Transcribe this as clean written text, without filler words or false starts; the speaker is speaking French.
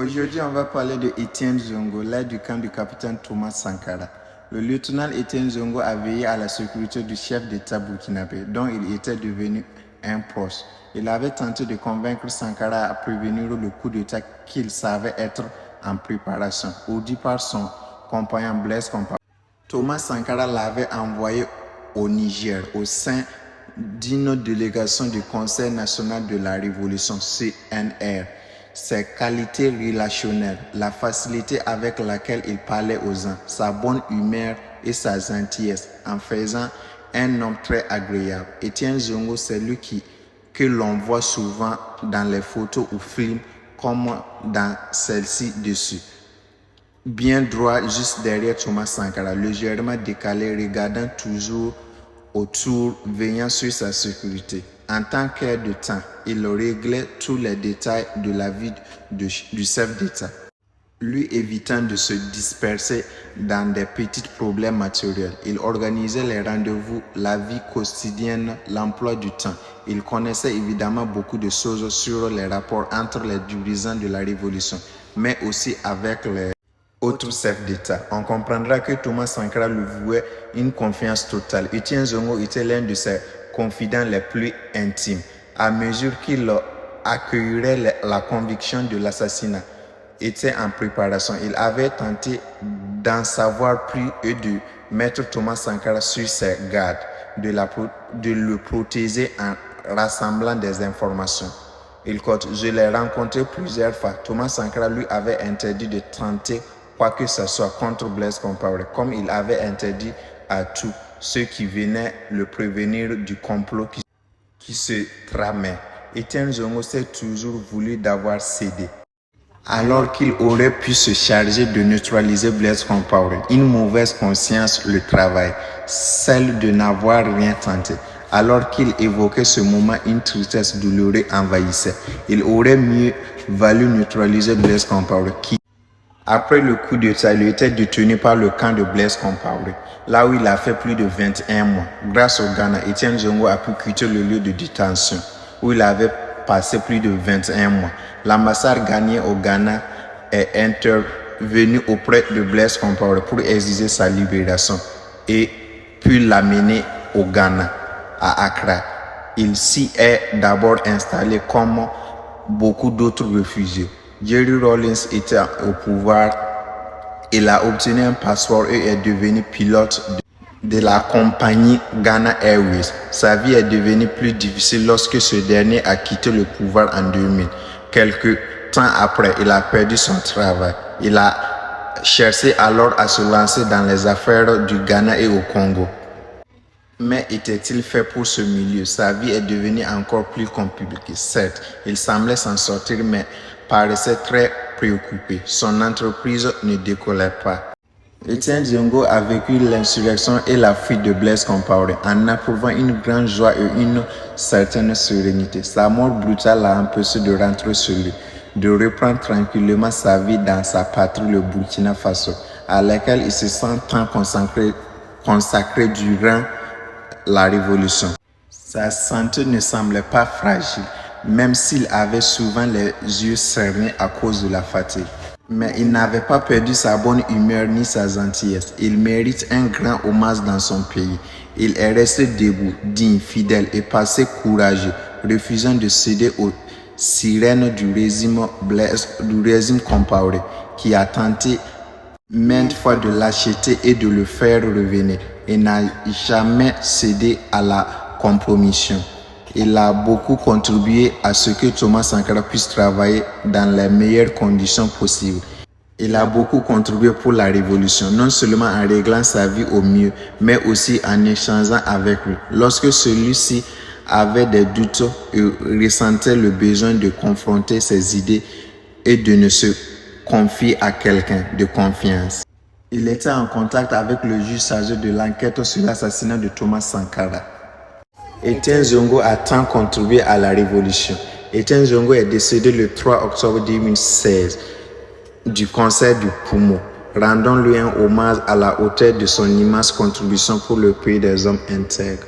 Aujourd'hui, on va parler de Étienne Zongo, l'aide du camp du capitaine Thomas Sankara. Le lieutenant Étienne Zongo a veillé à la sécurité du chef d'État burkinabé, dont il était devenu un proche. Il avait tenté de convaincre Sankara à prévenir le coup d'État qu'il savait être en préparation, dit par son compagnon Blaise Compaoré. Thomas Sankara l'avait envoyé au Niger, au sein d'une délégation du Conseil national de la Révolution, CNR. Ses qualités relationnelles, la facilité avec laquelle il parlait aux gens, sa bonne humeur et sa gentillesse en faisant un homme très agréable. Étienne Zongo, c'est lui que l'on voit souvent dans les photos ou films comme dans celle-ci dessus. Bien droit juste derrière Thomas Sankara, légèrement décalé, regardant toujours autour, veillant sur sa sécurité. En tant qu'aide de temps, il réglait tous les détails de la vie du chef d'État, lui évitant de se disperser dans des petits problèmes matériels. Il organisait les rendez-vous, la vie quotidienne, l'emploi du temps. Il connaissait évidemment beaucoup de choses sur les rapports entre les dirigeants de la Révolution, mais aussi avec les autre chef d'État. On comprendra que Thomas Sankara lui vouait une confiance totale. Étienne Zongo était l'un de ses confidents les plus intimes. À mesure qu'il accueillerait la conviction de l'assassinat était en préparation, il avait tenté d'en savoir plus et de mettre Thomas Sankara sur ses gardes, de le protéger en rassemblant des informations. Je l'ai rencontré plusieurs fois. Thomas Sankara lui avait interdit de tenter quoi que ce soit contre Blaise Compaoré, comme il avait interdit à tous ceux qui venaient le prévenir du complot qui se tramait. Étienne Zongo s'est toujours voulu d'avoir cédé, alors qu'il aurait pu se charger de neutraliser Blaise Compaoré. Une mauvaise conscience le travaille, celle de n'avoir rien tenté. Alors qu'il évoquait ce moment, une tristesse douloureuse envahissait. Il aurait mieux valu neutraliser Blaise Compaoré, qui, après le coup d'État, il était détenu par le camp de Blaise Compaoré, là où il a fait plus de 21 mois. Grâce au Ghana, Étienne Zongo a pu quitter le lieu de détention, où il avait passé plus de 21 mois. L'ambassade ghanéenne au Ghana est intervenue auprès de Blaise Compaoré pour exiger sa libération et puis l'amener au Ghana, à Accra. Il s'y est d'abord installé comme beaucoup d'autres réfugiés. Jerry Rawlings était au pouvoir. Il a obtenu un passeport et est devenu pilote de la compagnie Ghana Airways. Sa vie est devenue plus difficile lorsque ce dernier a quitté le pouvoir en 2000. Quelque temps après, il a perdu son travail. Il a cherché alors à se lancer dans les affaires du Ghana et au Congo. Mais était-il fait pour ce milieu? Sa vie est devenue encore plus compliquée. Certes, il semblait s'en sortir, mais paraissait très préoccupé. Son entreprise ne décollait pas. Étienne Zongo a vécu l'insurrection et la fuite de Blaise Compaoré en approuvant une grande joie et une certaine sérénité. Sa mort brutale l'a empêché de rentrer sur lui, de reprendre tranquillement sa vie dans sa patrie, le Burkina Faso, à laquelle il se sent tant consacré durant la Révolution. Sa santé ne semblait pas fragile, même s'il avait souvent les yeux cernés à cause de la fatigue. Mais il n'avait pas perdu sa bonne humeur ni sa gentillesse. Il mérite un grand hommage dans son pays. Il est resté debout, digne, fidèle et passé courageux, refusant de céder aux sirènes du régime Compaoré, qui a tenté maintes fois de l'acheter et de le faire revenir, et n'a jamais cédé à la compromission. Il a beaucoup contribué à ce que Thomas Sankara puisse travailler dans les meilleures conditions possibles. Il a beaucoup contribué pour la Révolution, non seulement en réglant sa vie au mieux, mais aussi en échangeant avec lui. Lorsque celui-ci avait des doutes et ressentait le besoin de confronter ses idées et de ne se confier à quelqu'un de confiance. Il était en contact avec le juge chargé de l'enquête sur l'assassinat de Thomas Sankara. Étienne Zongo a tant contribué à la Révolution. Étienne Zongo est décédé le 3 octobre 2016 du cancer du poumon. Rendons-lui un hommage à la hauteur de son immense contribution pour le pays des hommes intègres.